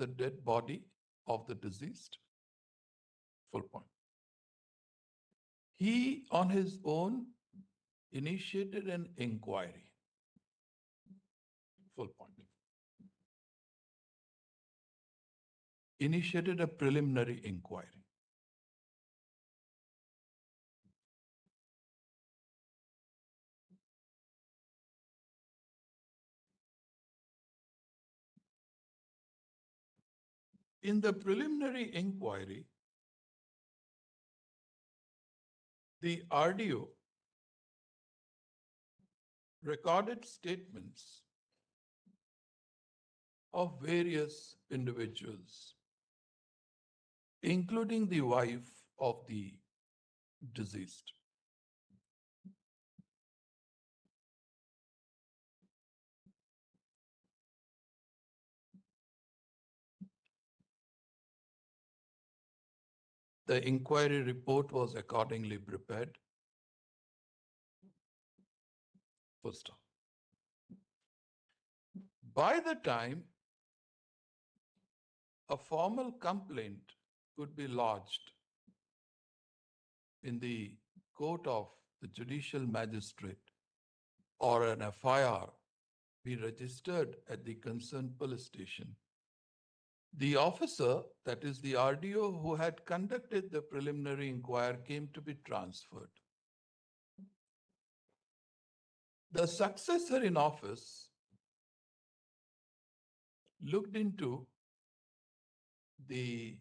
the dead body of the deceased. Full point. He, on his own, initiated an inquiry. Full point. Initiated a preliminary inquiry. In the preliminary inquiry, the RDO recorded statements of various individuals, including the wife of the deceased. The inquiry report was accordingly prepared. Full stop. By the time a formal complaint could be lodged in the court of the judicial magistrate or an FIR be registered at the concerned police station, the officer, that is the RDO who had conducted the preliminary inquiry, came to be transferred. The successor in office looked into the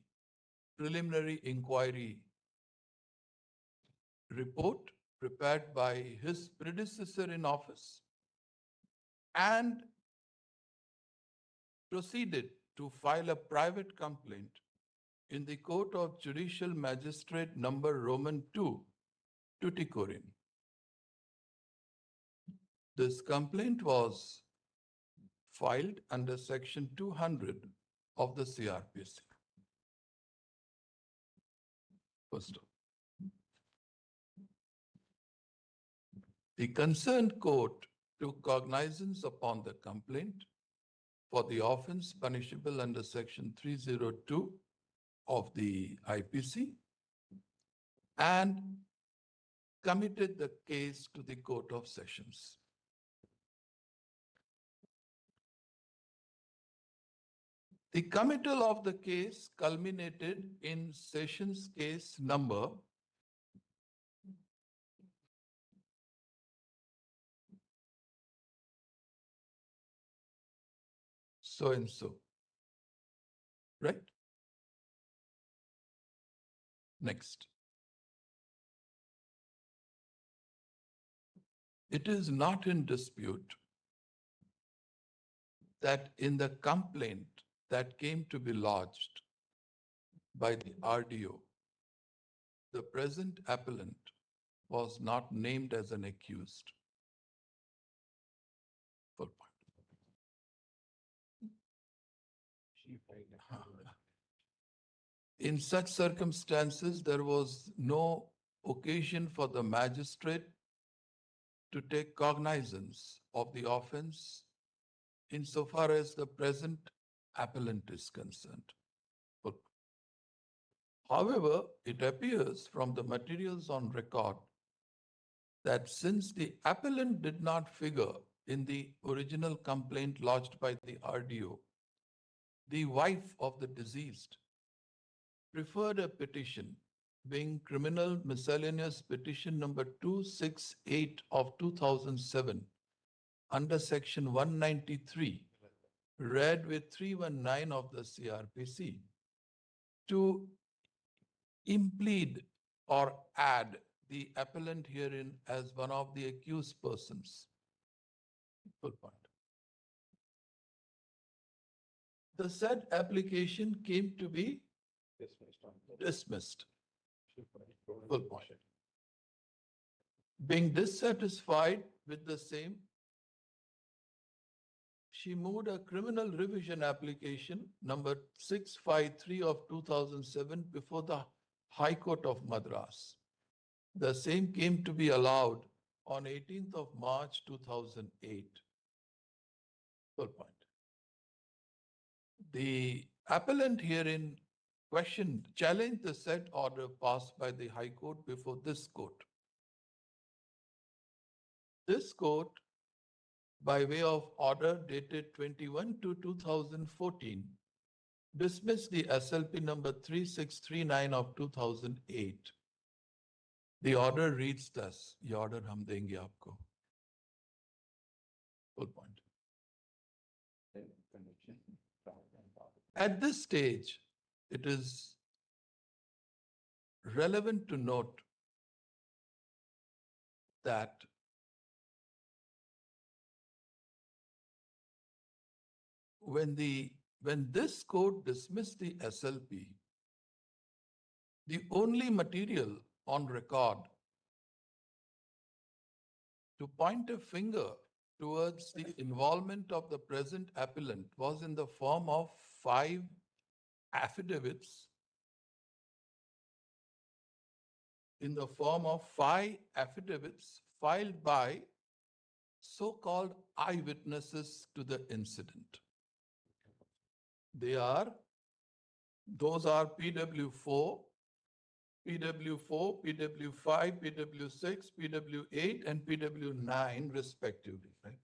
preliminary inquiry report prepared by his predecessor in office and proceeded to file a private complaint in the Court of Judicial Magistrate number Roman 2, Tuticorin. This complaint was filed under section 200 of the CRPC. First off, the concerned court took cognizance upon the complaint for the offense punishable under section 302 of the IPC and committed the case to the Court of Sessions. The committal of the case culminated in Sessions case number so-and-so, right? Next. It is not in dispute that in the complaint that came to be lodged by the RDO, the present appellant was not named as an accused. Full point. In such circumstances, there was no occasion for the magistrate to take cognizance of the offense insofar as the present appellant is concerned. But, however, it appears from the materials on record that since the appellant did not figure in the original complaint lodged by the RDO, the wife of the deceased preferred a petition being Criminal Miscellaneous Petition number 268 of 2007 under section 193, read with 319 of the CRPC, to implead or add the appellant herein as one of the accused persons. Full point. The said application came to be dismissed. Full point. Being dissatisfied with the same, she moved a criminal revision application number 653 of 2007 before the High Court of Madras. The same came to be allowed on 18th of March 2008. Full point. The Appellant herein challenged the said order passed by the High Court before this court. This court, by way of order dated 21 to 2014, dismissed the SLP number 3639 of 2008. The order reads thus. ये order हम देंगे आपको. Full point. At this stage, it is relevant to note that when this court dismissed the SLP, the only material on record to point a finger towards the involvement of the present appellant was in the form of 5 affidavits filed by so-called eyewitnesses to the incident. Those are PW4, PW5, PW6, PW8, and PW9 respectively. Right?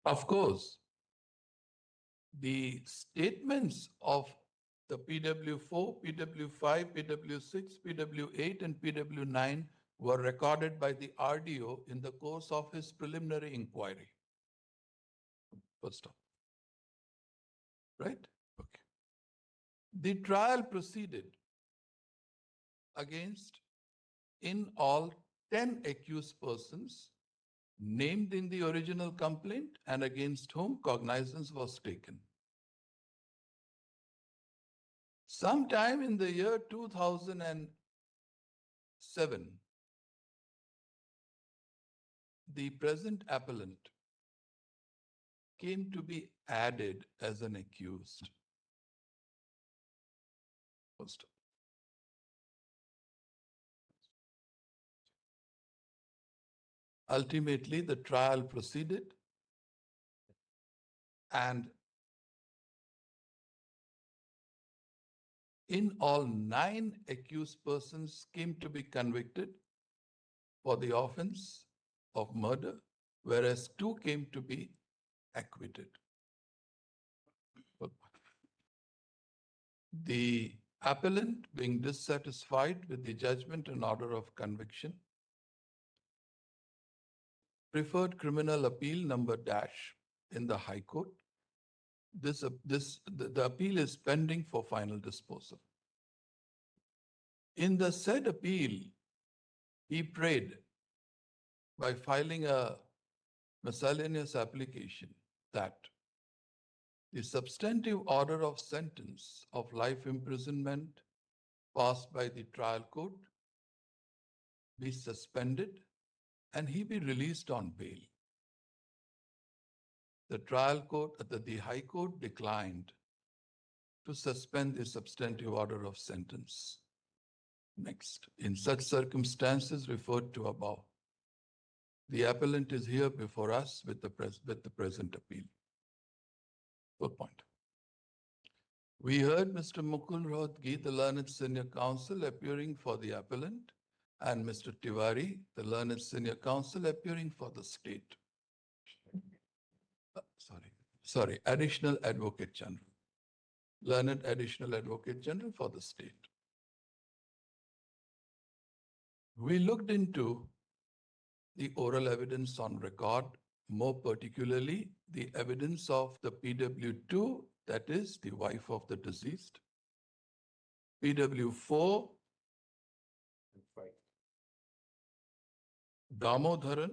Of course, the statements of the PW4, PW5, PW6, PW8, and PW9 were recorded by the RDO in the course of his preliminary inquiry. First off. Right? Okay. The trial proceeded against, in all, 10 accused persons named in the original complaint and against whom cognizance was taken. Sometime in the year 2007, the present appellant came to be added as an accused. First. Ultimately, the trial proceeded and in all, 9 accused persons came to be convicted for the offense of murder, whereas 2 came to be acquitted. The appellant, being dissatisfied with the judgment and order of conviction, preferred criminal appeal number dash in the High Court. The appeal is pending for final disposal. In the said appeal, he prayed by filing a miscellaneous application that the substantive order of sentence of life imprisonment passed by the trial court be suspended and he be released on bail. The High Court declined to suspend the substantive order of sentence. Next, in such circumstances referred to above, the appellant is here before us with the present appeal. Good point. We heard Mr. Mukul Rohatgi, the learned senior counsel, appearing for the appellant, and Mr. Tiwari, the learned senior counsel, appearing for the state. Additional Advocate General. Learned Additional Advocate General for the state. We looked into the oral evidence on record, more particularly the evidence of the PW2, that is the wife of the deceased, PW4, Damodharan,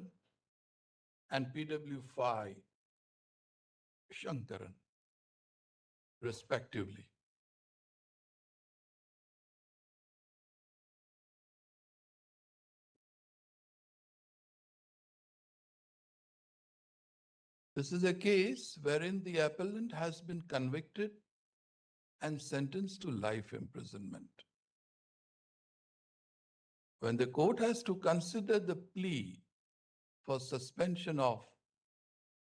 and PW5, Shankaran, respectively. This is a case wherein the appellant has been convicted and sentenced to life imprisonment. When the court has to consider the plea for suspension of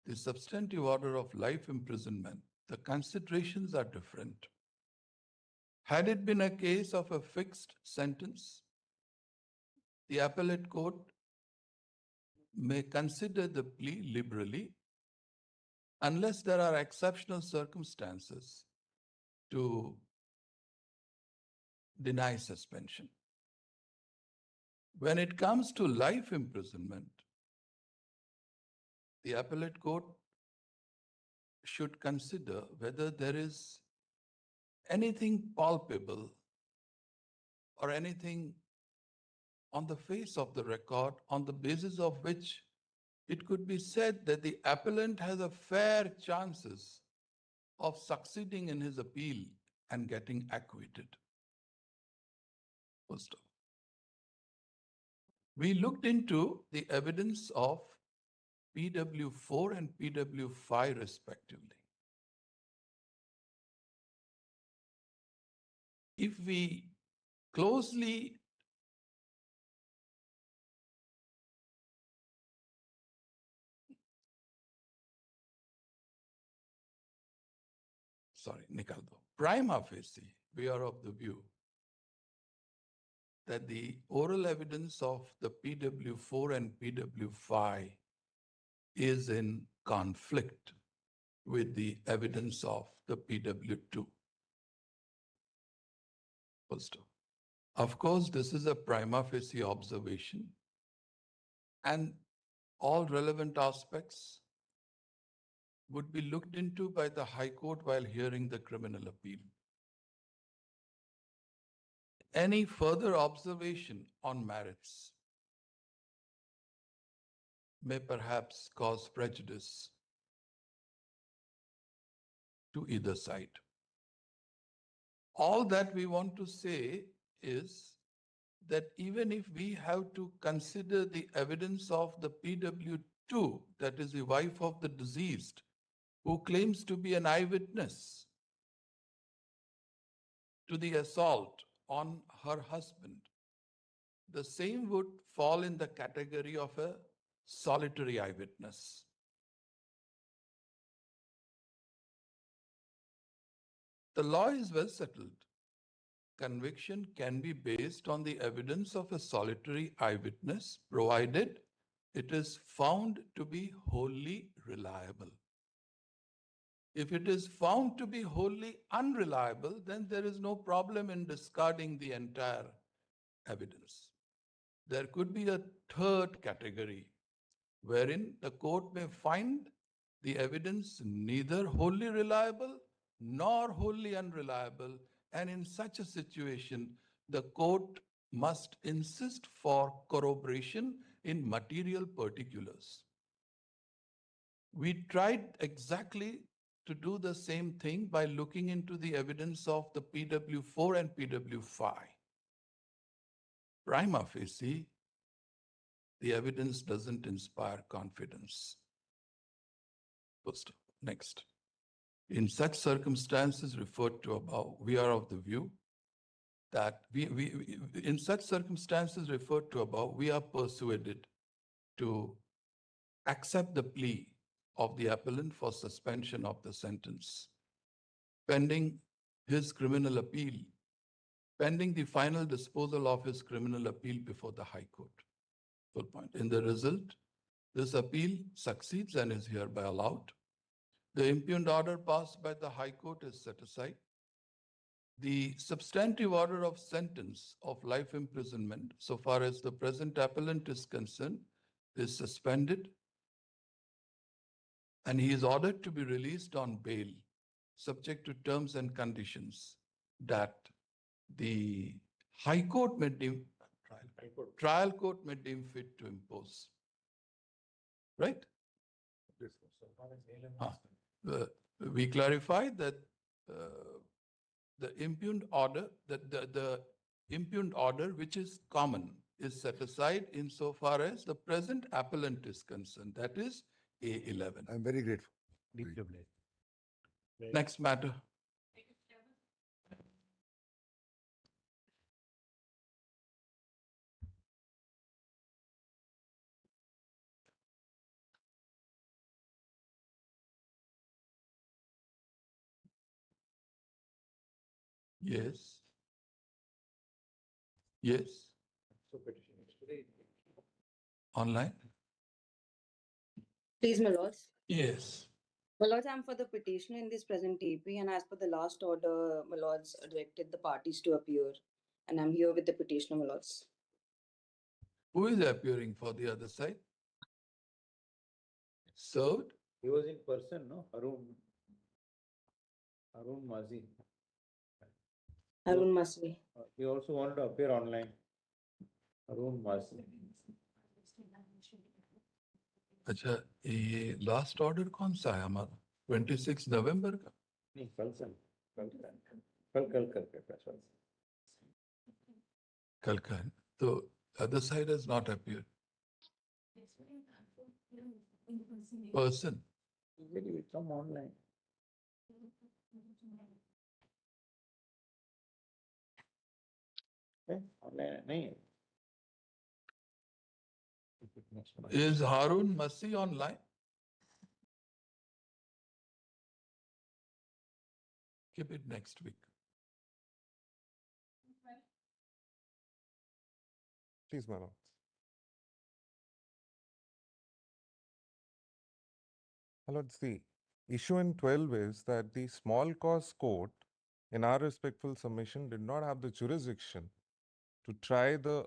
the substantive order of life imprisonment, the considerations are different. Had it been a case of a fixed sentence, the appellate court may consider the plea liberally unless there are exceptional circumstances to deny suspension. When it comes to life imprisonment, the appellate court should consider whether there is anything palpable or anything on the face of the record on the basis of which it could be said that the appellant has a fair chances of succeeding in his appeal and getting acquitted. First of all, we looked into the evidence of PW4 and PW5 respectively. If we closely nikal do. Prima facie, we are of the view that the oral evidence of the PW4 and PW5 is in conflict with the evidence of the PW2. First of course, this is a prima facie observation, and all relevant aspects would be looked into by the High Court while hearing the criminal appeal. Any further observation on merits may perhaps cause prejudice to either side. All that we want to say is that even if we have to consider the evidence of the PW2, that is the wife of the deceased, who claims to be an eyewitness to the assault on her husband, the same would fall in the category of a solitary eyewitness. The law is well settled. Conviction can be based on the evidence of a solitary eyewitness, provided it is found to be wholly reliable. If it is found to be wholly unreliable, then there is no problem in discarding the entire evidence. There could be a third category wherein the court may find the evidence neither wholly reliable nor wholly unreliable, and in such a situation, the court must insist for corroboration in material particulars. We tried exactly to do the same thing by looking into the evidence of the PW4 and PW5. Prima facie, the evidence doesn't inspire confidence. Next. In such circumstances referred to above, we are of the view that in such circumstances referred to above, we are persuaded to accept the plea of the appellant for suspension of the sentence, pending his criminal appeal, pending the final disposal of his criminal appeal before the High Court. Full point. In the result, this appeal succeeds and is hereby allowed. The impugned order passed by the High Court is set aside. The substantive order of sentence of life imprisonment, so far as the present appellant is concerned, is suspended, and he is ordered to be released on bail, subject to terms and conditions that the High Court may deem, trial court may deem fit to impose. Right? We clarified that the impugned order, the impugned order, which is common, is set aside insofar as the present appellant is concerned. That is A11. I'm very grateful. Deep privilege. Next matter. Yes. Yes. So petition is today. Online? Please, my lords. Yes. My lords, I'm for the petition in this present AP, and as per the last order, my lords directed the parties to appear, and I'm here with the petitioner, my lords. Who is appearing for the other side? Served? He was in person, no? Arun Mazi. Arun Masri. He also wanted to appear online. Arun Mazi. अच्छा, ये last order कौन सा है हमारा? 26 नवंबर का? नहीं, कल करके कल का है। तो other side has not appeared. Person. Usually we come online. Online नहीं. Is Harun Masi online? Keep it next week. Please, my lords. My lords, the issue in 12 is that the small cause court, in our respectful submission, did not have the jurisdiction to try the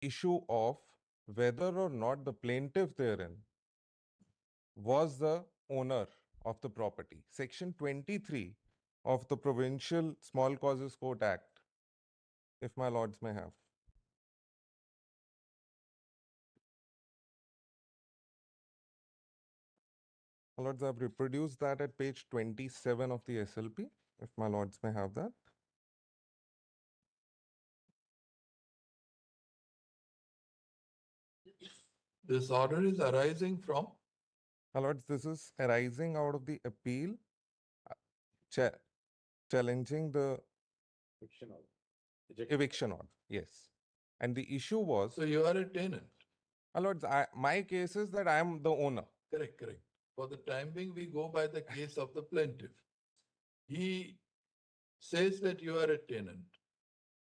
issue of whether or not the plaintiff therein was the owner of the property. Section 23 of the Provincial Small Causes Court Act, if my lords may have. My lords, I've reproduced that at page 27 of the SLP, if my lords may have that. This order is arising from? My lords, this is arising out of the appeal challenging the Eviction order. eviction order. Yes. And the issue was, So you are a tenant. my lords, my case is that I am the owner. Correct, correct. For the time being, we go by the case of the plaintiff. He says that you are a tenant.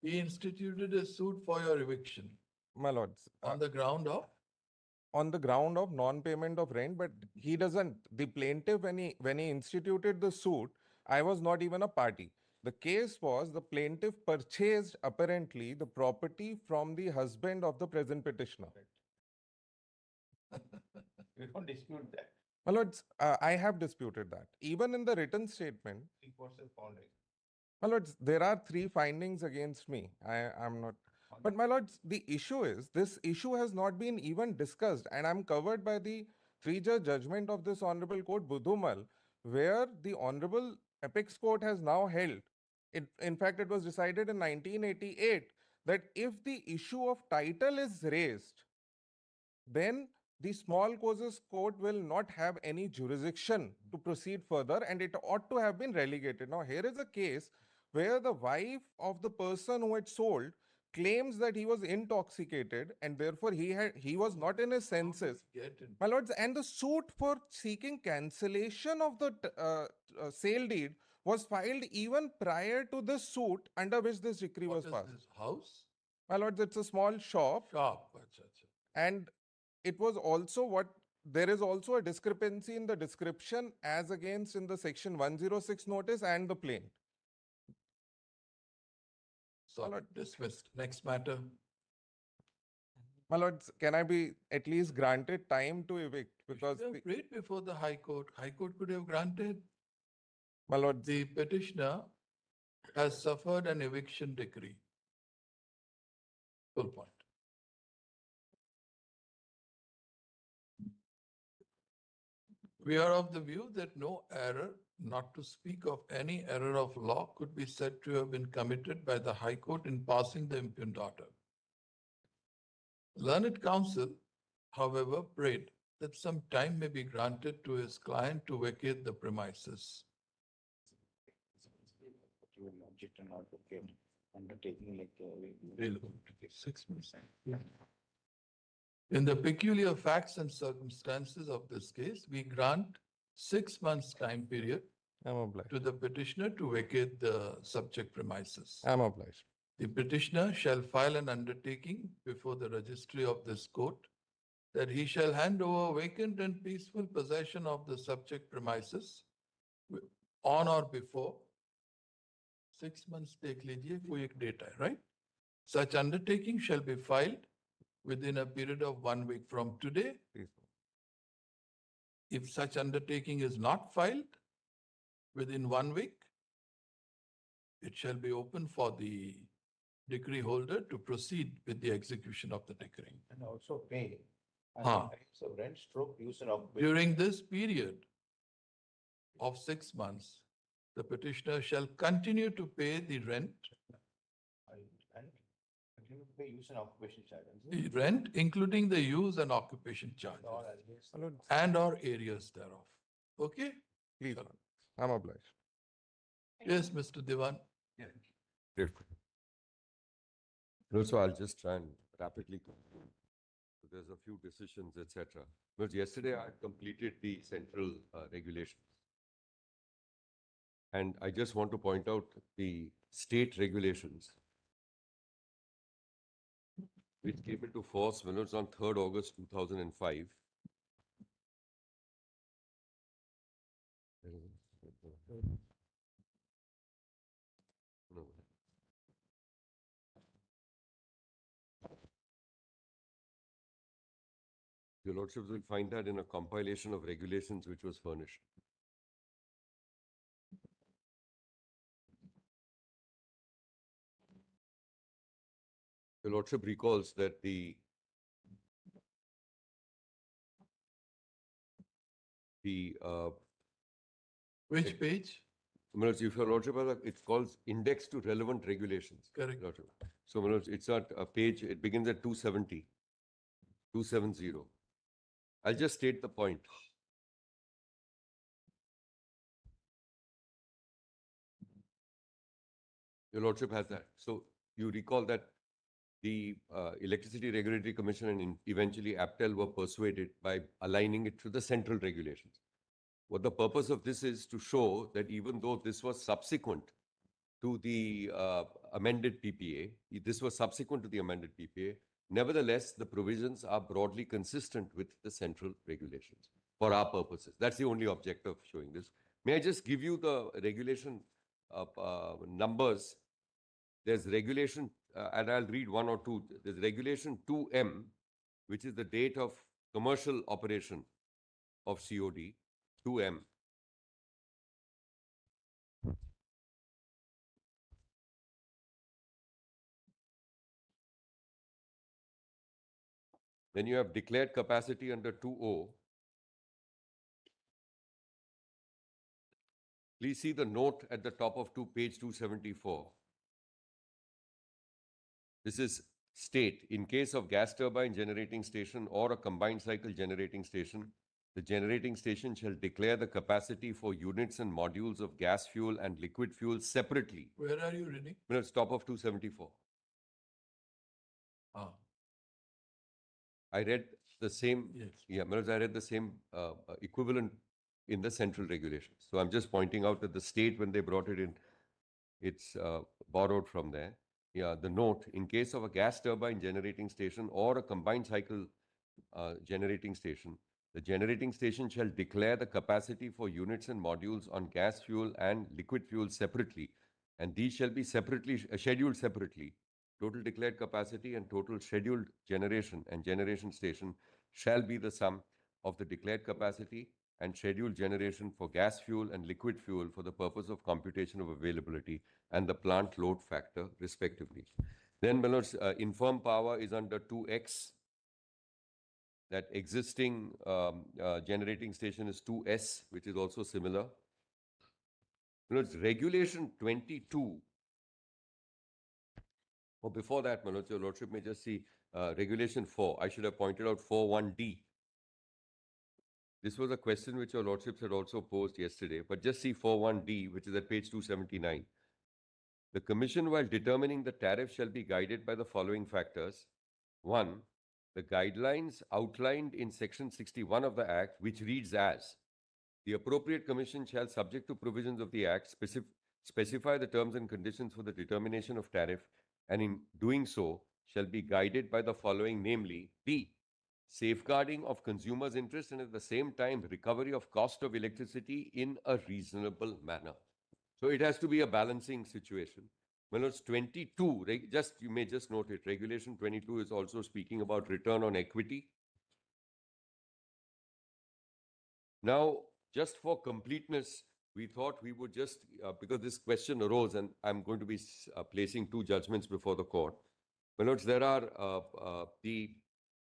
He instituted a suit for your eviction My lords, on the ground of? on the ground of non-payment of rent, but he doesn't, the plaintiff, when he instituted the suit, I was not even a party. The case was the plaintiff purchased apparently the property from the husband of the present petitioner. We don't dispute that. My lords, I have disputed that. Even in the written statement, 3% founding. my lords, there are 3 findings against me. I am not. But my lords, the issue is, this issue has not been even discussed, and I'm covered by the 3-judge judgment of this Honorable Court, Budhumal, where the Honorable Apex Court has now held, in fact, it was decided in 1988, that if the issue of title is raised, then the small causes court will not have any jurisdiction to proceed further, and it ought to have been relegated. Now, here is a case where the wife of the person who had sold claims that he was intoxicated and therefore he was not in his senses. My lords, and the suit for seeking cancellation of the sale deed was filed even prior to this suit under which this decree What was is passed. this house? My lords, it's a small shop. Shop. Acha, acha. And it was also there is also a discrepancy in the description as against in the section 106 notice and the plain. So dismissed. Next matter. My lords, can I be at least granted time to evict? Because You should have prayed before the High Court. High Court could have granted. my lords, The petitioner has suffered an eviction decree. Full point. We are of the view that no error, not to speak of any error of law, could be said to have been committed by the High Court in passing the impugned order. Learned counsel, however, prayed that some time may be granted to his client to vacate the premises. You will object and advocate undertaking like 6 months. In the peculiar facts and circumstances of this case, we grant 6 months time period I'm obliged. to the petitioner to vacate the subject premises. I'm obliged. The petitioner shall file an undertaking before the registry of this court that he shall hand over vacant and peaceful possession of the subject premises on or before 6 months take लीजिए कोई एक date है, right? Such undertaking shall be filed within a period of 1 week from today. Please. If such undertaking is not filed within 1 week, it shall be open for the decree holder to proceed with the execution of the decree. And also pay. Huh. So rent stroke use and occupation. During this period of 6 months, the petitioner shall continue to pay the rent, And continue to pay use and occupation charges. the rent including the use and occupation charges Or as against- My lords, and or areas thereof. Okay? please. I'm obliged. Yes, Mr. Diwan. Great. Also, I'll just try and rapidly conclude. So there's a few decisions, etc. Because yesterday I completed the central regulations. And I just want to point out the state regulations, which came into force when it was on 3rd August 2005. No. Your Lordships will find that in a compilation of regulations which was furnished. Your Lordship recalls that Which page? Manoj, if your Lordship has it's called Index to Relevant Regulations. Correct. Lordship. So Manoj, it's at a page, it begins at 270. 270. I'll just state the point. Your Lordship has that. So you recall that the Electricity Regulatory Commission and eventually APTEL were persuaded by aligning it to the central regulations. What the purpose of this is to show that even though this was subsequent to the amended PPA, nevertheless, the provisions are broadly consistent with the central regulations for our purposes. That's the only object of showing this. May I just give you the regulation numbers? There's regulation, and I'll read one or two. There's regulation 2M, which is the date of commercial operation of COD, 2M. Then you have declared capacity under 2O. Please see the note at the top of page 274. This is state, in case of gas turbine generating station or a combined cycle generating station, the generating station shall declare the capacity for units and modules of gas fuel and liquid fuel separately. Where are you reading? No, it's top of 274. Ah, I read the same, yes. yeah, Manoj, I read the same equivalent in the central regulations. So I'm just pointing out that the state, when they brought it in, it's borrowed from there. Yeah, the note, in case of a gas turbine generating station or a combined cycle generating station, the generating station shall declare the capacity for units and modules on gas fuel and liquid fuel separately, and these shall be separately scheduled separately. Total declared capacity and total scheduled generation and generation station shall be the sum of the declared capacity and scheduled generation for gas fuel and liquid fuel for the purpose of computation of availability and the plant load factor, respectively. Then, Manoj, infirm power is under 2X. That existing generating station is 2S, which is also similar. Manoj, regulation 22. Or before that, Manoj, your Lordship may just see regulation 4. I should have pointed out 4.1D. This was a question which your Lordships had also posed yesterday, but just see 4.1D, which is at page 279. The Commission, while determining the tariff, shall be guided by the following factors. 1. The guidelines outlined in Section 61 of the Act, which reads as, The appropriate commission shall, subject to provisions of the Act, specify the terms and conditions for the determination of tariff, and in doing so shall be guided by the following, namely, B, safeguarding of consumers' interest and at the same time recovery of cost of electricity in a reasonable manner. So it has to be a balancing situation. Well, it's 22, you may just note it, Regulation 22 is also speaking about return on equity. Now, just for completeness, we thought we would just, because this question arose, and I'm going to be placing two judgments before the court. Well, there are the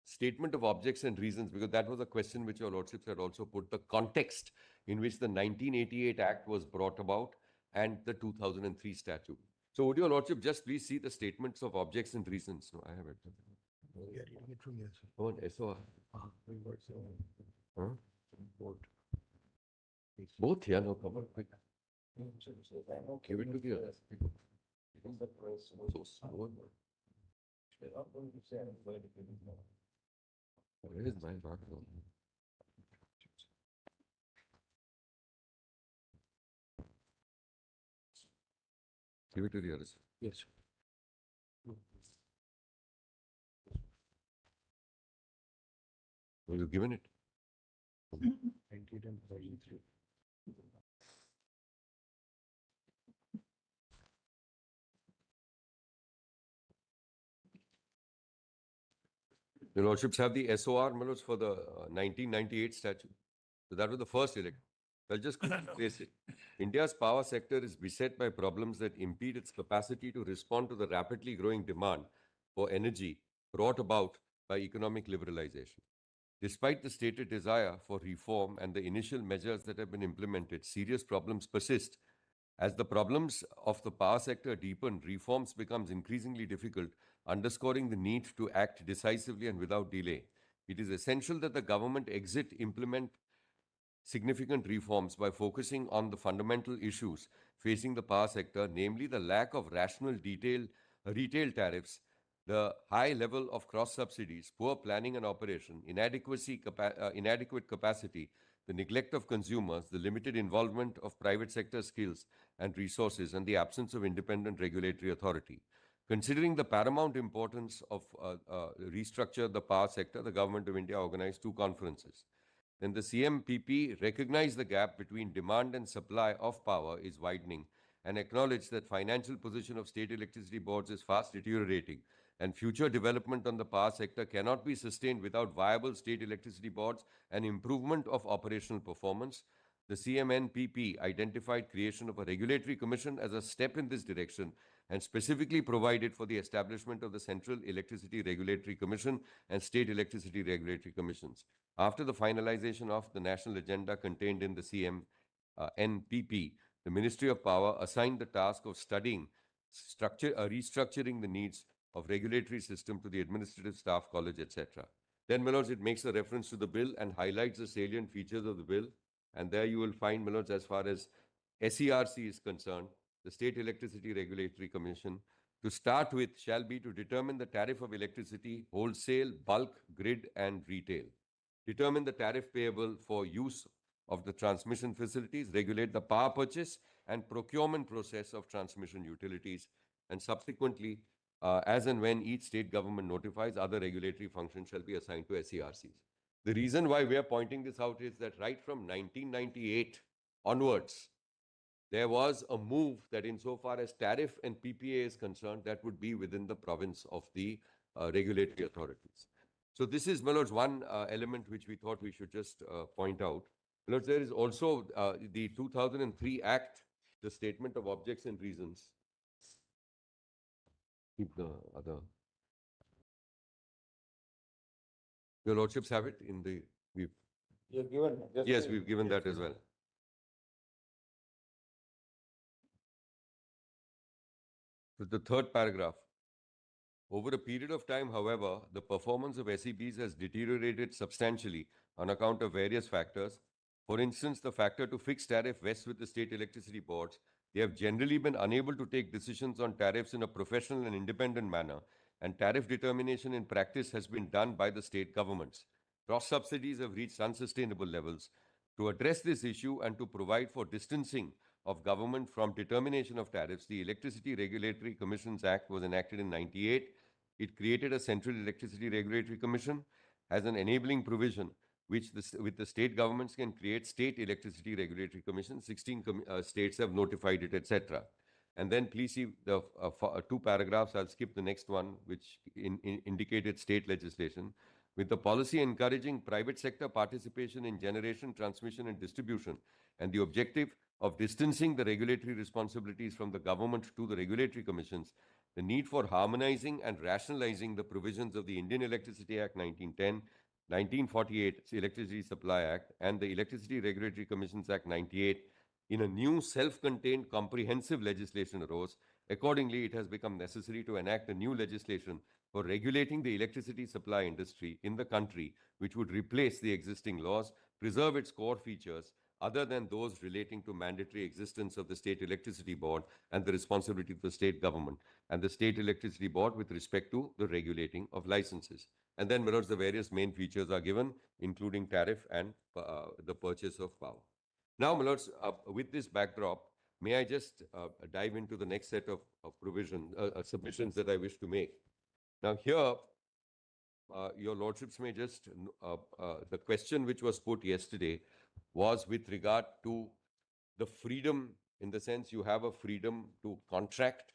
statement of objects and reasons, because that was a question which your lordships had also put, the context in which the 1988 Act was brought about and the 2003 statute. So would your lordship just please see the statements of objects and reasons? No, I have it. Yeah, reading it from here, sir. Come on, SOR. Huh? Both, yeah, no, come on, quick. Give it to the others. So slow. Where is my background? Give it to the others. Yes. Well, you've given it. 19 and 33. Your lordships have the SOR, Manoj, for the 1998 statute. So that was the first election. I'll just place it. India's power sector is beset by problems that impede its capacity to respond to the rapidly growing demand for energy brought about by economic liberalization. Despite the stated desire for reform and the initial measures that have been implemented, serious problems persist. As the problems of the power sector deepen, reforms becomes increasingly difficult, underscoring the need to act decisively and without delay. It is essential that the government implement significant reforms by focusing on the fundamental issues facing the power sector, namely the lack of rational retail tariffs, the high level of cross subsidies, poor planning and operation, inadequate capacity, the neglect of consumers, the limited involvement of private sector skills and resources, and the absence of independent regulatory authority. Considering the paramount importance of restructure the power sector, the Government of India organized two conferences. Then the CMPP recognized the gap between demand and supply of power is widening and acknowledged that financial position of state electricity boards is fast deteriorating and future development on the power sector cannot be sustained without viable state electricity boards and improvement of operational performance. The CMNPP identified creation of a regulatory commission as a step in this direction and specifically provided for the establishment of the Central Electricity Regulatory Commission and State Electricity Regulatory Commissions. After the finalization of the national agenda contained in the CMNPP, the Ministry of Power assigned the task of studying, restructuring the needs of regulatory system to the administrative staff college, etc. Then, my lords, it makes a reference to the bill and highlights the salient features of the bill. And there you will find, my lords, as far as SERC is concerned, the State Electricity Regulatory Commission, to start with, shall be to determine the tariff of electricity, wholesale, bulk, grid, and retail. Determine the tariff payable for use of the transmission facilities, regulate the power purchase and procurement process of transmission utilities, and subsequently, as and when each state government notifies, other regulatory functions shall be assigned to SERCs. The reason why we are pointing this out is that right from 1998 onwards, there was a move that insofar as tariff and PPA is concerned, that would be within the province of the regulatory authorities. So this is, my lords, one element which we thought we should just point out. My lords, there is also the 2003 Act, the Statement of Objects and Reasons. Keep the other. Your lordships have it in the. You've given. Yes, we've given that as well. So the third paragraph. Over a period of time, however, the performance of SEBs has deteriorated substantially on account of various factors. For instance, the factor to fix tariff vests with the state electricity boards. They have generally been unable to take decisions on tariffs in a professional and independent manner, and tariff determination in practice has been done by the state governments. Cross subsidies have reached unsustainable levels. To address this issue and to provide for distancing of government from determination of tariffs, the Electricity Regulatory Commissions Act was enacted in 98. It created a Central Electricity Regulatory Commission as an enabling provision with the state governments can create state electricity regulatory commissions. 16 states have notified it, etc. And then please see the two paragraphs. I'll skip the next one, which indicated state legislation. With the policy encouraging private sector participation in generation, transmission, and distribution, and the objective of distancing the regulatory responsibilities from the government to the regulatory commissions, the need for harmonizing and rationalizing the provisions of the Indian Electricity Act 1910, 1948 Electricity Supply Act, and the Electricity Regulatory Commissions Act 98 in a new self-contained comprehensive legislation arose. Accordingly, it has become necessary to enact a new legislation for regulating the electricity supply industry in the country, which would replace the existing laws, preserve its core features, other than those relating to mandatory existence of the State Electricity Board and the responsibility of the state government, and the State Electricity Board with respect to the regulating of licenses. And then, the various main features are given, including tariff and the purchase of power. Now, with this backdrop, may I just dive into the next set of provision submissions that I wish to make. Now, here, your lordships may just, the question which was put yesterday was with regard to the freedom, in the sense you have a freedom to contract,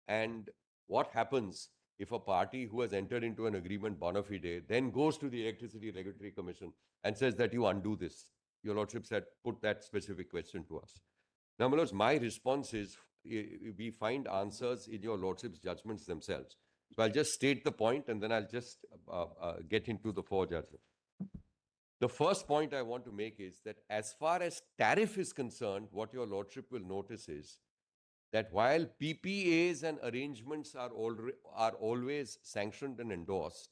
and what happens if a party who has entered into an agreement bona fide then goes to the Electricity Regulatory Commission and says that you undo this. Your lordships had put that specific question to us. Now, my lords, my response is we find answers in your lordships' judgments themselves. So I'll just state the point and then I'll just get into the four judgments. The first point I want to make is that as far as tariff is concerned, what your lordship will notice is that while PPAs and arrangements are always sanctioned and endorsed,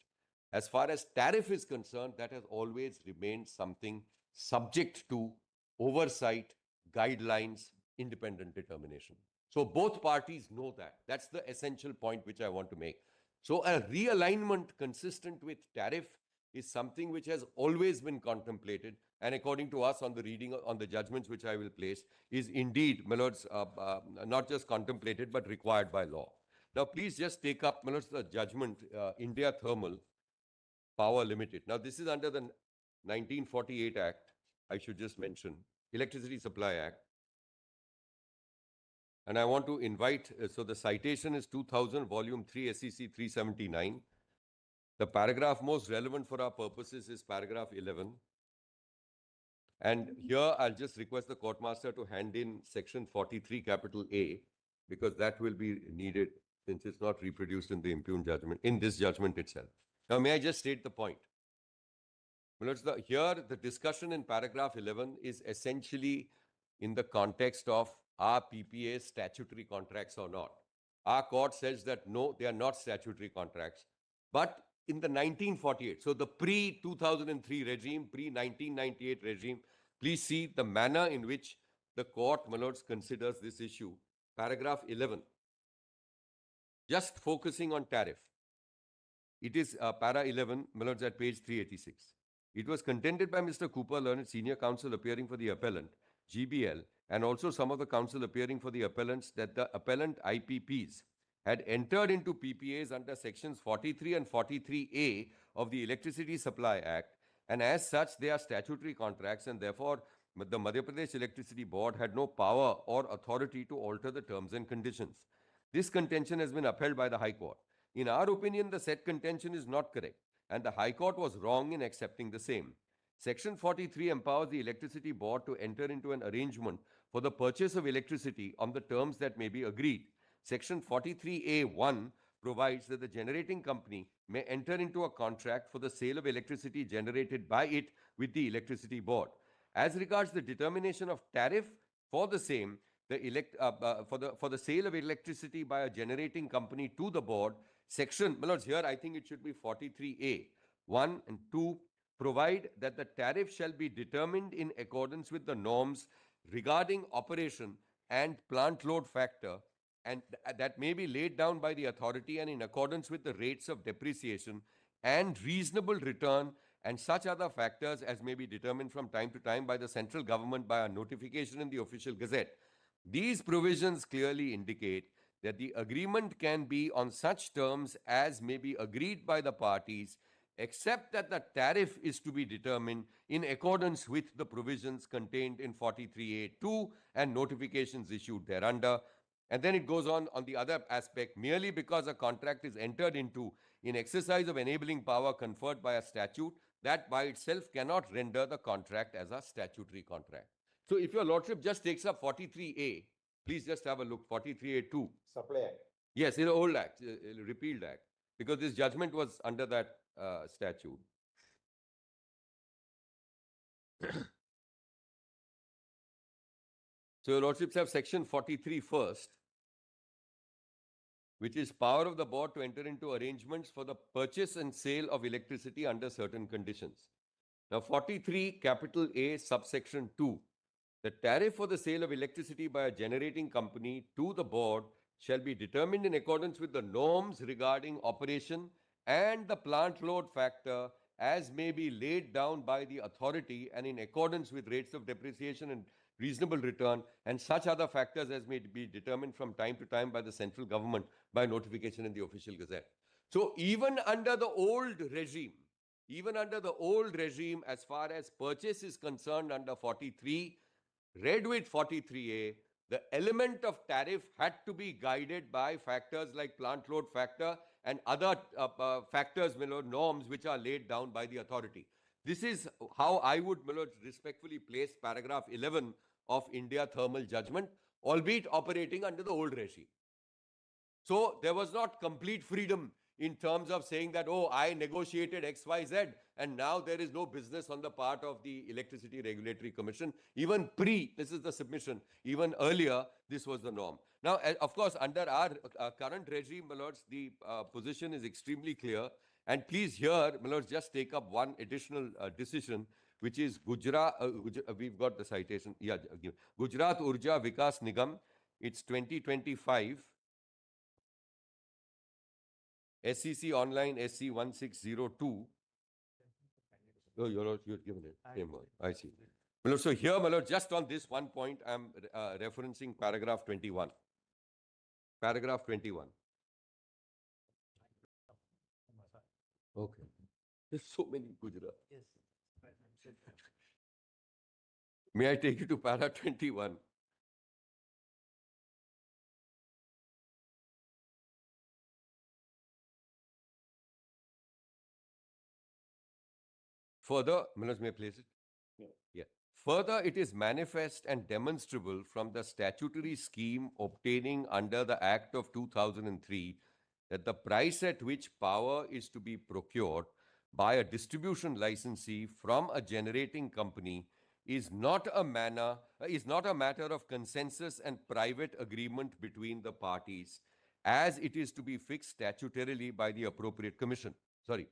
as far as tariff is concerned, that has always remained something subject to oversight, guidelines, independent determination. So both parties know that. That's the essential point which I want to make. So a realignment consistent with tariff is something which has always been contemplated, and according to us on the reading on the judgments which I will place, is indeed, my lords, not just contemplated but required by law. Now, please just take up, my lords, the judgment India Thermal Power Limited. Now, this is under the 1948 Act, I should just mention, Electricity Supply Act. And I want to invite, so the citation is 2000, Volume 3, SEC 379. The paragraph most relevant for our purposes is paragraph 11. And here I'll just request the courtmaster to hand in section 43, capital A, because that will be needed since it's not reproduced in the impugned judgment, in this judgment itself. Now, may I just state the point? Here, the discussion in paragraph 11 is essentially in the context of are PPAs statutory contracts or not. Our court says that no, they are not statutory contracts. But in the 1948, so the pre-2003 regime, pre-1998 regime, please see the manner in which the court, my lords, considers this issue. Paragraph 11, just focusing on tariff. It is para 11, my lords, at page 386. It was contended by Mr. Cooper, learned senior counsel appearing for the appellant, GBL, and also some of the counsel appearing for the appellants, that the appellant IPPs had entered into PPAs under sections 43 and 43A of the Electricity Supply Act, and as such, they are statutory contracts, and therefore, the Madhya Pradesh Electricity Board had no power or authority to alter the terms and conditions. This contention has been upheld by the High Court. In our opinion, the said contention is not correct, and the High Court was wrong in accepting the same. Section 43 empowers the Electricity Board to enter into an arrangement for the purchase of electricity on the terms that may be agreed. Section 43A(1) provides that the generating company may enter into a contract for the sale of electricity generated by it with the Electricity Board. As regards the determination of tariff for the same, for the sale of electricity by a generating company to the board, section, my lords, here I think it should be 43A, 1 and 2, provide that the tariff shall be determined in accordance with the norms regarding operation and plant load factor, and that may be laid down by the authority and in accordance with the rates of depreciation and reasonable return and such other factors as may be determined from time to time by the central government by a notification in the official gazette. These provisions clearly indicate that the agreement can be on such terms as may be agreed by the parties, except that the tariff is to be determined in accordance with the provisions contained in 43A2 and notifications issued thereunder. And then it goes on the other aspect, merely because a contract is entered into in exercise of enabling power conferred by a statute, that by itself cannot render the contract as a statutory contract. So if your lordship just takes up 43A, please just have a look, 43A2. Supply Act. Yes, in an old act, repealed act, because this judgment was under that statute. So your lordships have section 43 first, which is power of the board to enter into arrangements for the purchase and sale of electricity under certain conditions. Now 43 capital A subsection 2, the tariff for the sale of electricity by a generating company to the board shall be determined in accordance with the norms regarding operation and the plant load factor as may be laid down by the authority and in accordance with rates of depreciation and reasonable return and such other factors as may be determined from time to time by the central government by notification in the official gazette. So even under the old regime, as far as purchase is concerned under 43, read with 43A, the element of tariff had to be guided by factors like plant load factor and other factors, norms which are laid down by the authority. This is how I would respectfully place paragraph 11 of India Thermal Judgment, albeit operating under the old regime. So there was not complete freedom in terms of saying that, oh, I negotiated XYZ and now there is no business on the part of the Electricity Regulatory Commission. Even this is the submission, even earlier, this was the norm. Now, of course, under our current regime, my lords, the position is extremely clear. And please here, my lords, just take up one additional decision, which is Gujarat, we've got the citation, yeah, Gujarat Urja Vikas Nigam, it's 2025. SEC Online SC 1602. Oh, you're given it. Same one. I see. My lord, so here, my lord, just on this one point, I'm referencing paragraph 21. Paragraph 21. Okay. There's so many Gujarat. Yes. May I take you to para 21? Further, Manoj, may I place it? Yeah. Further, it is manifest and demonstrable from the statutory scheme obtaining under the Act of 2003 that the price at which power is to be procured by a distribution licensee from a generating company is not a matter of consensus and private agreement between the parties, as it is to be fixed statutorily by the appropriate commission. Sorry.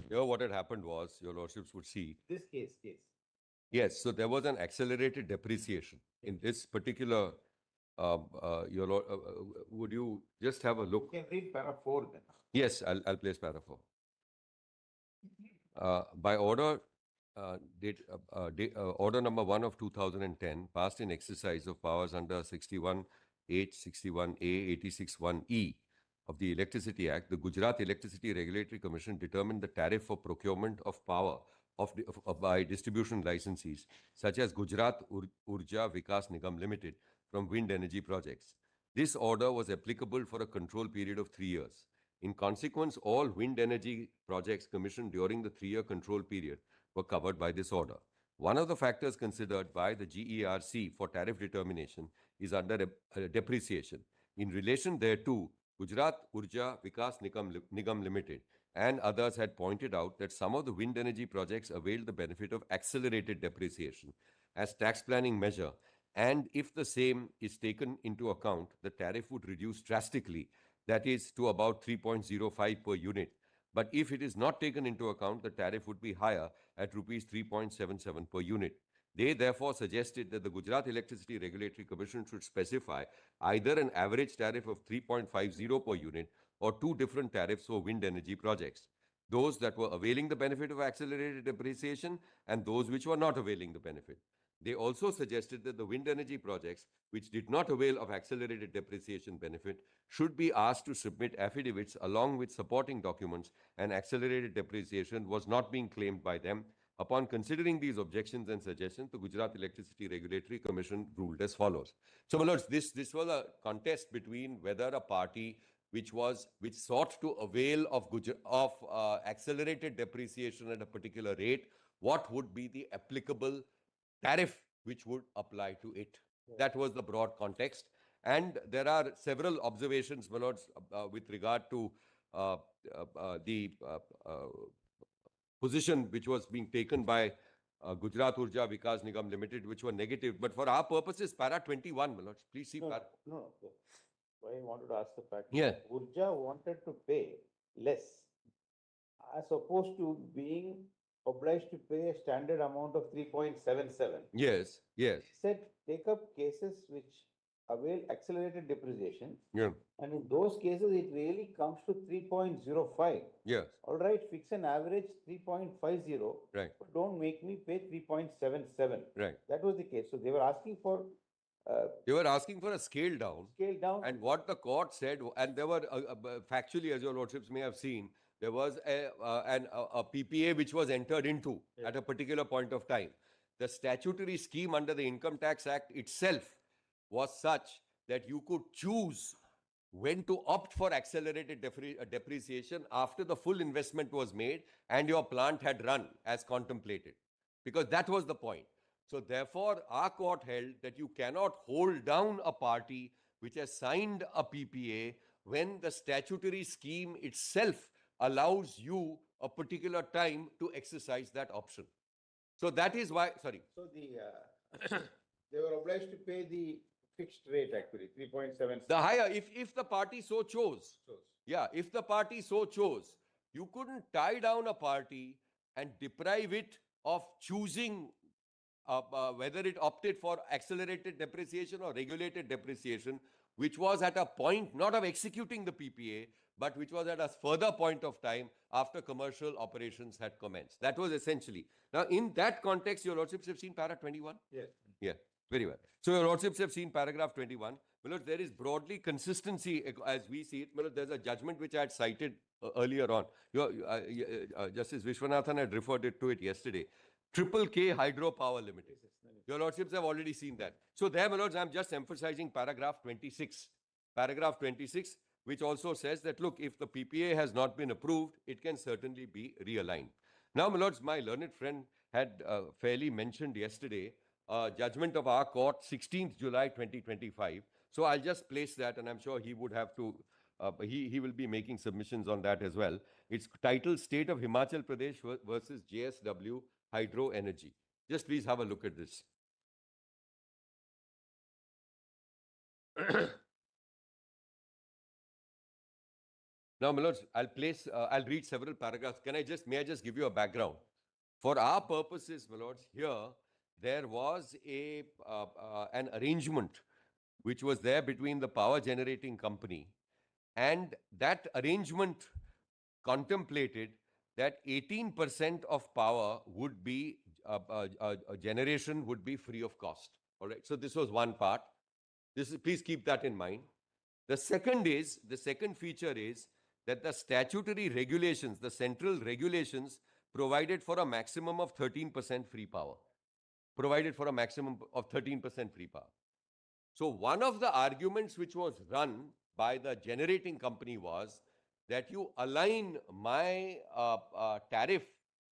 Here, what had happened was, your lordships would see. This case. Yes, so there was an accelerated depreciation in this particular. Your lord, would you just have a look? You can read para 4 then. Yes, I'll place para 4. By order, order number 1 of 2010, passed in exercise of powers under 61 H61A 86(1)(e) of the Electricity Act, the Gujarat Electricity Regulatory Commission determined the tariff for procurement of power by distribution licensees, such as Gujarat Urja Vikas Nigam Limited, from wind energy projects. This order was applicable for a control period of 3 years. In consequence, all wind energy projects commissioned during the 3-year control period were covered by this order. One of the factors considered by the GERC for tariff determination is under depreciation. In relation thereto, Gujarat Urja Vikas Nigam Limited and others had pointed out that some of the wind energy projects availed the benefit of accelerated depreciation as tax planning measure, and if the same is taken into account, the tariff would reduce drastically, that is to about 3.05 per unit. But if it is not taken into account, the tariff would be higher at rupees 3.77 per unit. They therefore suggested that the Gujarat Electricity Regulatory Commission should specify either an average tariff of 3.50 per unit or two different tariffs for wind energy projects, those that were availing the benefit of accelerated depreciation and those which were not availing the benefit. They also suggested that the wind energy projects which did not avail of accelerated depreciation benefit should be asked to submit affidavits along with supporting documents, and accelerated depreciation was not being claimed by them. Upon considering these objections and suggestions, the Gujarat Electricity Regulatory Commission ruled as follows. So, my lords, this was a contest between whether a party which sought to avail of accelerated depreciation at a particular rate, what would be the applicable tariff which would apply to it. Yeah. That was the broad context. And there are several observations, my lords, with regard to the position which was being taken by Gujarat Urja Vikas Nigam Limited, which were negative. But for our purposes, para 21, my lords, please see para. No. Why I wanted to ask the fact Yeah. that Urja wanted to pay less as opposed to being obliged to pay a standard amount of 3.77. Yes. He said take up cases which avail accelerated depreciation. Yeah. And in those cases, it really comes to 3.05. Yes. All right, fix an average 3.50. Right. But don't make me pay 3.77. Right. That was the case. So they were asking for they were asking for a scale down. Scale down. And what the court said, and there were factually, as your lordships may have seen, there was a PPA which was entered into at a particular point of time. The statutory scheme under the Income Tax Act itself was such that you could choose when to opt for accelerated depreciation after the full investment was made and your plant had run as contemplated, because that was the point. So therefore, our court held that you cannot hold down a party which has signed a PPA when the statutory scheme itself allows you a particular time to exercise that option. So that is why, sorry. So they were obliged to pay the fixed rate actually, 3.7. The higher, if the party so chose. Yeah, if the party so chose, you couldn't tie down a party and deprive it of choosing whether it opted for accelerated depreciation or regulated depreciation, which was at a point not of executing the PPA, but which was at a further point of time after commercial operations had commenced. That was essentially. Now, in that context, your lordships have seen para 21? Yes. Yeah, very well. So, your lordships have seen paragraph 21. Well, there is broadly consistency as we see it. Well, there's a judgment which I had cited earlier on. Justice Vishwanathan had referred to it yesterday. Triple K Hydropower Limited. Your lordships have already seen that. So there, my lords, I'm just emphasizing paragraph 26. Paragraph 26, which also says that, look, if the PPA has not been approved, it can certainly be realigned. Now, my lords, my learned friend had fairly mentioned yesterday judgment of our court, 16th July 2025. So I'll just place that, and I'm sure he would have to, he will be making submissions on that as well. It's titled State of Himachal Pradesh versus JSW Hydro Energy. Just please have a look at this. Now, my lords, I'll read several paragraphs. May I just give you a background? For our purposes, my lords, here, there was an arrangement which was there between the power generating company, and that arrangement contemplated that 18% of power would be, generation would be free of cost. All right. So this was one part. Please keep that in mind. The second feature is that the statutory regulations, the central regulations, provided for a maximum of 13% free power. Provided for a maximum of 13% free power. So one of the arguments which was run by the generating company was that you align my tariff,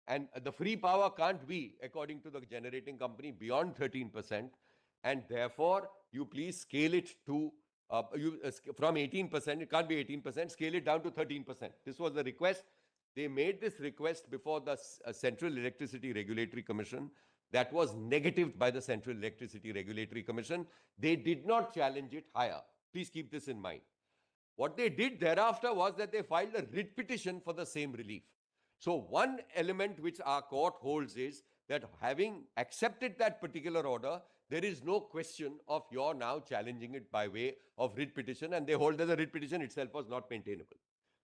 and the free power can't be, according to the generating company, beyond 13%, and therefore you please scale it to from 18%, it can't be 18%, scale it down to 13%. This was the request. They made this request before the Central Electricity Regulatory Commission. That was negatived by the Central Electricity Regulatory Commission. They did not challenge it higher. Please keep this in mind. What they did thereafter was that they filed a writ petition for the same relief. So one element which our court holds is that having accepted that particular order, there is no question of your now challenging it by way of writ petition, and they hold that the writ petition itself was not maintainable.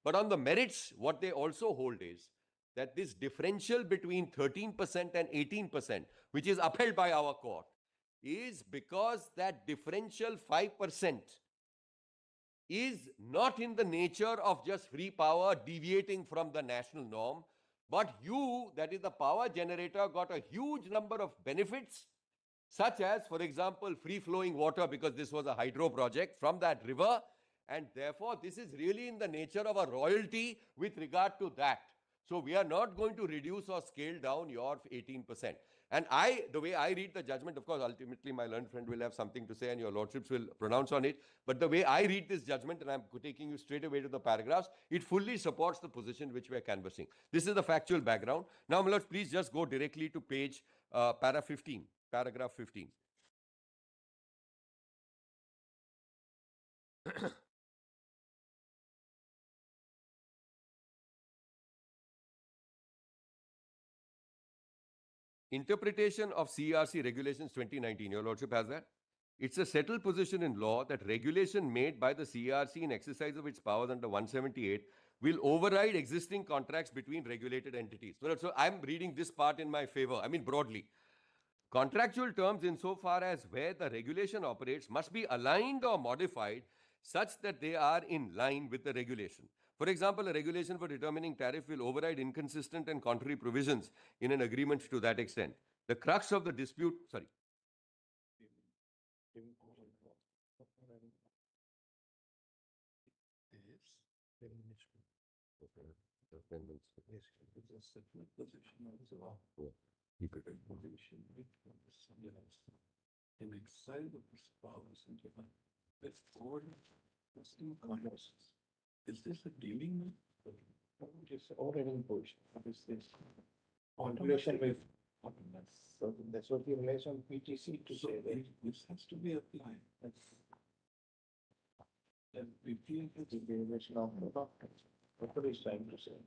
But on the merits, what they also hold is that this differential between 13% and 18%, which is upheld by our court, is because that differential 5% is not in the nature of just free power deviating from the national norm, but you, that is the power generator, got a huge number of benefits, such as, for example, free-flowing water, because this was a hydro project from that river, and therefore this is really in the nature of a royalty with regard to that. So we are not going to reduce or scale down your 18%. And the way I read the judgment, of course, ultimately my learned friend will have something to say and your lordships will pronounce on it. But the way I read this judgment, and I'm taking you straight away to the paragraphs, it fully supports the position which we are canvassing. This is the factual background. Now, my lords, please just go directly to page paragraph 15. Interpretation of CERC Regulations 2019, your lordship has that? It's a settled position in law that regulation made by the CERC in exercise of its powers under 178 will override existing contracts between regulated entities. So I'm reading this part in my favor, I mean broadly. Contractual terms insofar as where the regulation operates must be aligned or modified such that they are in line with the regulation. For example, a regulation for determining tariff will override inconsistent and contrary provisions in an agreement to that extent. The crux of the dispute, sorry. In exile of his powers and with all custom conditions. Is this a dealing with? It's already in position. This is on relation with. So that's what the relation PTC to say that. This has to be applied. Then we feel that The relation of the doctor. What is trying to say?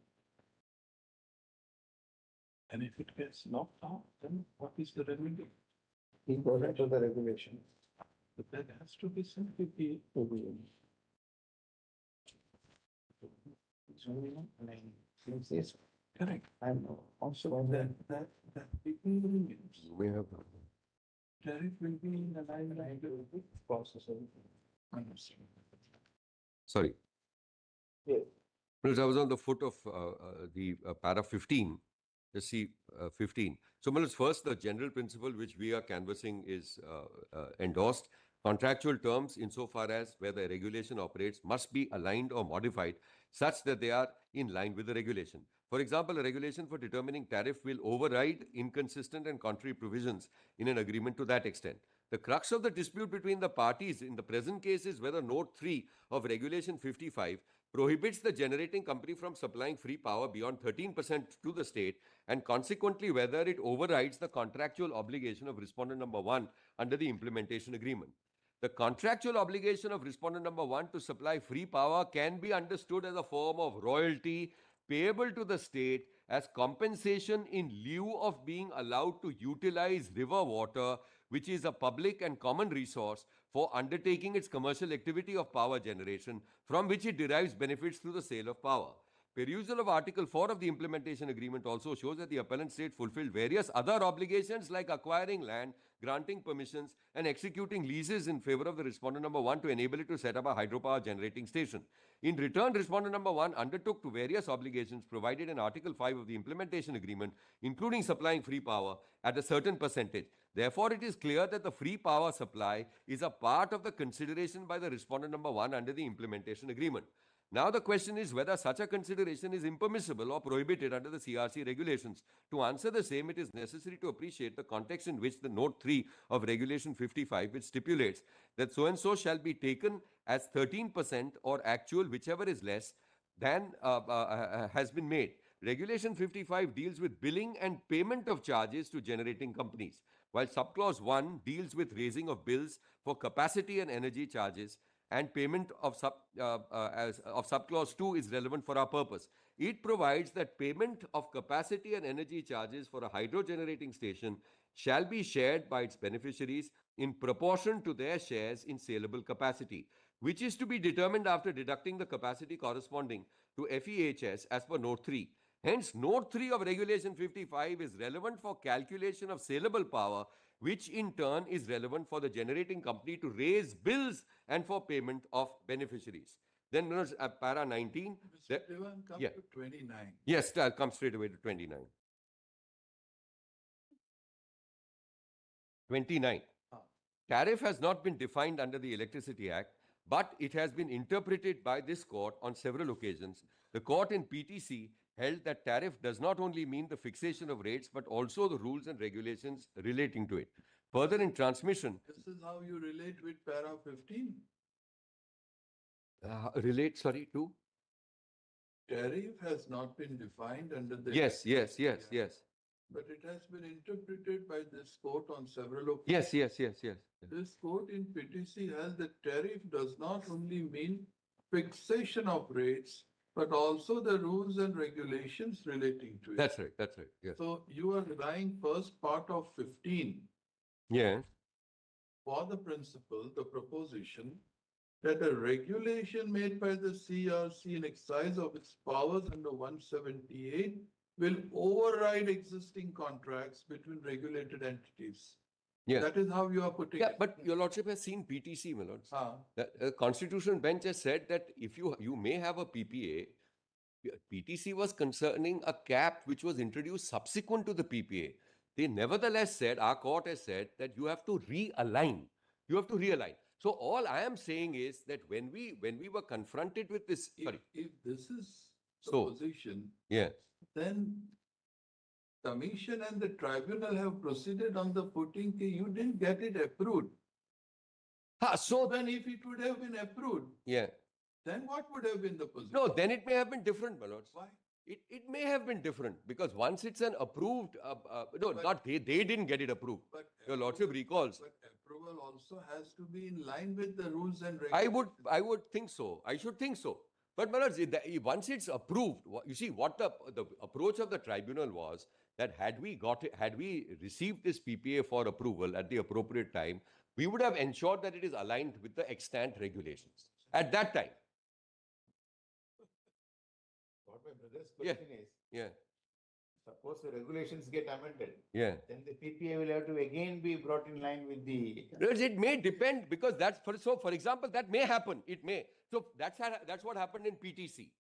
and if it gets knocked out, then what is the remedy? He goes into the regulation. But that has to be simply be. Since this, Correct. I'm also That inconvenience, We have tariff will be in alignment with the process of. Understand. sorry. Yeah. Well, I was on the foot of the para 15. Just see 15. So, Mills, first, the general principle which we are canvassing is endorsed. Contractual terms, insofar as where the regulation operates, must be aligned or modified such that they are in line with the regulation. For example, a regulation for determining tariff will override inconsistent and contrary provisions in an agreement to that extent. The crux of the dispute between the parties in the present case is whether Note 3 of Regulation 55 prohibits the generating company from supplying free power beyond 13% to the state, and consequently whether it overrides the contractual obligation of respondent number 1 under the implementation agreement. The contractual obligation of respondent number 1 to supply free power can be understood as a form of royalty payable to the state as compensation in lieu of being allowed to utilize river water, which is a public and common resource, for undertaking its commercial activity of power generation, from which it derives benefits through the sale of power. Perusal of Article 4 of the implementation agreement also shows that the appellant state fulfilled various other obligations like acquiring land, granting permissions, and executing leases in favor of the respondent number 1 to enable it to set up a hydropower generating station. In return, respondent number 1 undertook to various obligations provided in Article 5 of the implementation agreement, including supplying free power at a certain percentage. Therefore, it is clear that the free power supply is a part of the consideration by the respondent number 1 under the implementation agreement. Now the question is whether such a consideration is impermissible or prohibited under the CRC regulations. To answer the same, it is necessary to appreciate the context in which the Note 3 of Regulation 55, which stipulates that so-and-so shall be taken as 13% or actual, whichever is less, than has been made. Regulation 55 deals with billing and payment of charges to generating companies, while subclause 1 deals with raising of bills for capacity and energy charges, and payment of subclause 2 is relevant for our purpose. It provides that payment of capacity and energy charges for a hydro generating station shall be shared by its beneficiaries in proportion to their shares in saleable capacity, which is to be determined after deducting the capacity corresponding to FEHS as per Note 3. Hence, Note 3 of Regulation 55 is relevant for calculation of saleable power, which in turn is relevant for the generating company to raise bills and for payment of beneficiaries. Then para 19. Mr. Devan, come yeah. to 29. Yes, I'll come straight away to 29. 29. Tariff has not been defined under the Electricity Act, but it has been interpreted by this court on several occasions. The court in PTC held that tariff does not only mean the fixation of rates, but also the rules and regulations relating to it. Further, in transmission... This is how you relate with para 15. Sorry, to? Tariff has not been defined under the... Yes. But it has been interpreted by this court on several occasions. Yes. This court in PTC held that tariff does not only mean fixation of rates, but also the rules and regulations relating to it. That's right, yes. So you are relying first part of 15 Yes. for the principle, the proposition, that a regulation made by the CRC in exercise of its powers under 178 will override existing contracts between regulated entities. Yes. That is how you are putting Yeah, it. but your lordship has seen PTC, my lords. Ah. The Constitutional Bench has said that if you may have a PPA, PTC was concerning a cap which was introduced subsequent to the PPA. They nevertheless said, our court has said, that you have to realign. You have to realign. So all I am saying is that when we were confronted with this, If this is the So, position, yeah. then Commission and the tribunal have proceeded on the footing that you didn't get it approved. So Then if it would have been approved, yeah. then what would have been the position? No, then it may have been different, my lords. Why? It may have been different because once it's an approved, they didn't get it approved. But Your lordship recalls. But approval also has to be in line with the rules and regulations. I would think so. I should think so. But my lords, once it's approved, you see what the approach of the tribunal was that had we received this PPA for approval at the appropriate time, we would have ensured that it is aligned with the extant regulations at that time. What my brother's question is, Yeah. suppose the regulations get amended, Yeah. then the PPA will have to again be brought in line with the. It may depend because for example, that may happen. It may. So that's what happened in PTC.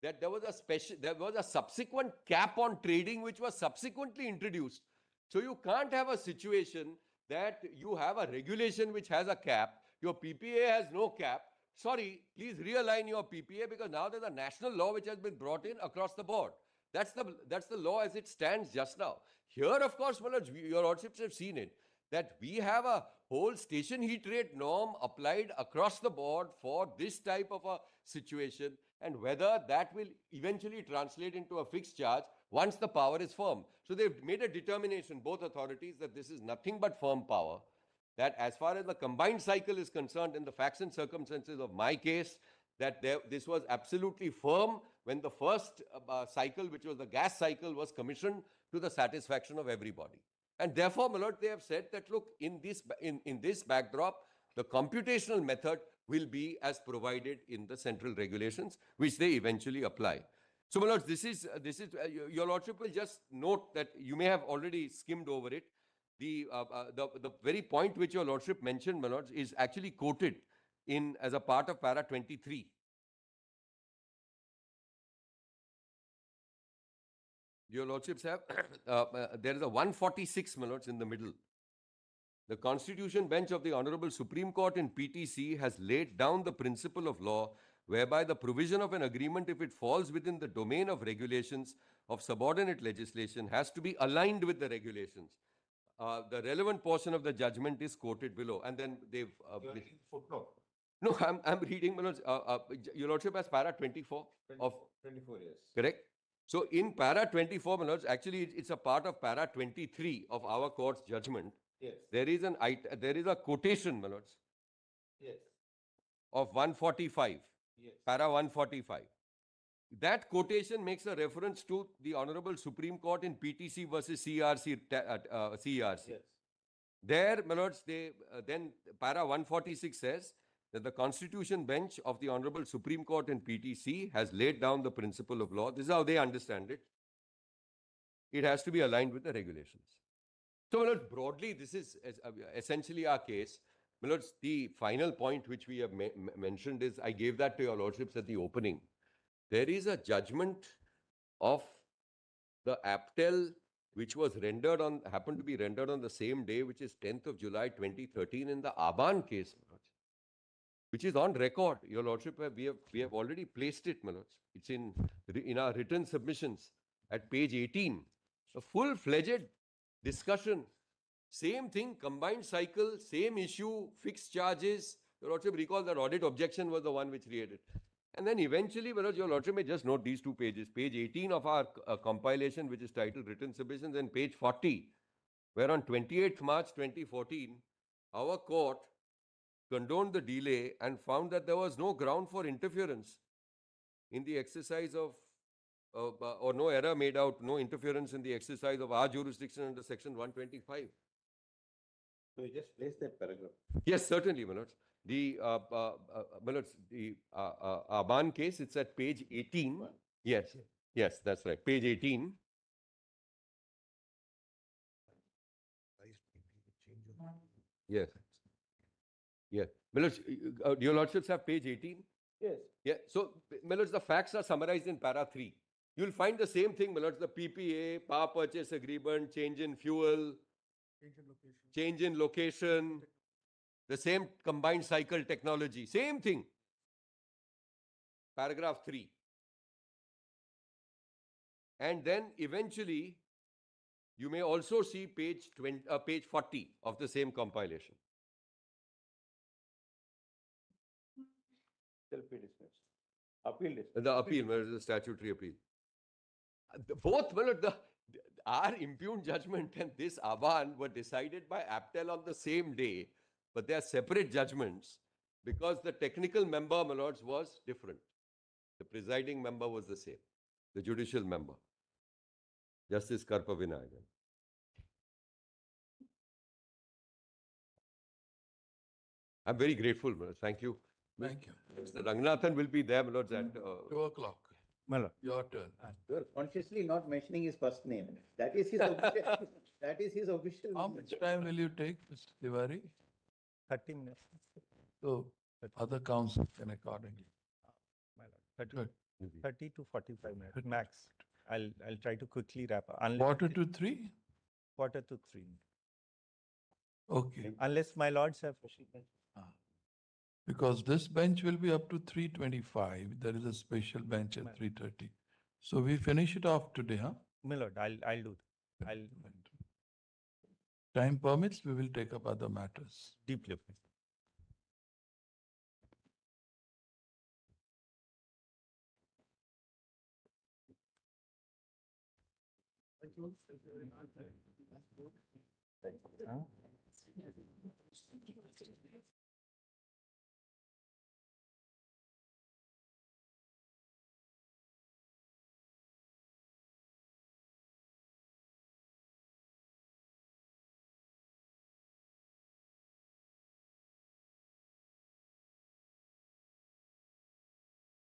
That there was a subsequent cap on trading which was subsequently introduced. So you can't have a situation that you have a regulation which has a cap, your PPA has no cap. Sorry, please realign your PPA because now there's a national law which has been brought in across the board. That's the law as it stands just now. Here, of course, your lordships have seen it, that we have a whole station heat rate norm applied across the board for this type of a situation, and whether that will eventually translate into a fixed charge once the power is firm. So they've made a determination, both authorities, that this is nothing but firm power. That as far as the combined cycle is concerned, in the facts and circumstances of my case, that this was absolutely firm when the first cycle, which was the gas cycle, was commissioned to the satisfaction of everybody. And therefore, my lord, they have said that, look, in this backdrop, the computational method will be as provided in the central regulations, which they eventually apply. So, my lords, your lordship will just note that you may have already skimmed over it. The very point which your lordship mentioned, my lords, is actually quoted as a part of para 23. Your lordships have, there is a 146, my lords, in the middle. The Constitution Bench of the Honorable Supreme Court in PTC has laid down the principle of law whereby the provision of an agreement, if it falls within the domain of regulations of subordinate legislation, has to be aligned with the regulations. The relevant portion of the judgment is quoted below. And then they've... Footnote. No, I'm reading, my lords, your lordship has para 24 of... 24 years. Correct? So in para 24, my lords, actually it's a part of para 23 of our court's judgment. Yes. There is a quotation, my lords, Yes. of 145, Yes. para 145. That quotation makes a reference to the Honorable Supreme Court in PTC versus CRC. CRC. Yes. There, my lords, then para 146 says that the Constitution Bench of the Honorable Supreme Court in PTC has laid down the principle of law. This is how they understand it. It has to be aligned with the regulations. So, my lords, broadly, this is essentially our case. My lords, the final point which we have mentioned is, I gave that to your lordships at the opening. There is a judgment of the APTEL which was happened to be rendered on the same day, which is 10th of July 2013 in the Aban case, my lords, which is on record. Your lordship, we have already placed it, my lords. It's in our written submissions at page 18. A full-fledged discussion. Same thing, combined cycle, same issue, fixed charges. Your lordship, recall that audit objection was the one which created. And then eventually, well, your lordship may just note these two pages. Page 18 of our compilation, which is titled Written Submissions, and page 40, where on 28th March 2014, our court condoned the delay and found that there was no ground for interference in the exercise of, or no error made out, no interference in the exercise of our jurisdiction under section 125. So you just place that paragraph. Yes, certainly, my lords. The my lords, the Aban case, it's at page 18. Yes, yes, that's right. Page 18. Yes. Yes. My lords, your lordships have page 18? Yes. Yeah. So, my lords, the facts are summarized in para 3. You'll find the same thing, my lords, the PPA, power purchase agreement, change in fuel, change in location, the same combined cycle technology, same thing. Paragraph 3. And then eventually, you may also see page 40 of the same compilation. Shall be dismissed. Appeal dismissed. The appeal, where is the statutory appeal? Both, well, our impugned judgment and this Aban were decided by APTEL on the same day, but they are separate judgments because the technical member, my lords, was different. The presiding member was the same, the judicial member, Justice Karpa Vinayagan. I'm very grateful, my lords. Thank you. Thank you. Mr. Ranganathan will be there, my lords, at 2 o'clock. Your turn. You are consciously not mentioning his first name. That is his official. That is his official. How much time will you take, Mr. Tiwari? 30 minutes. So other council can accordingly. My lord. 30, Good. 30 to 45 minutes max. I'll try to quickly wrap up. Quarter to 3? Quarter to 3. Okay. Unless my lords have. Because this bench will be up to 3:25. There is a special bench at Ma'am. 3:30. So we finish it off today, huh? My lord, I'll do that. I'll Time permits, we will take up other matters. deeply appreciate. Huh?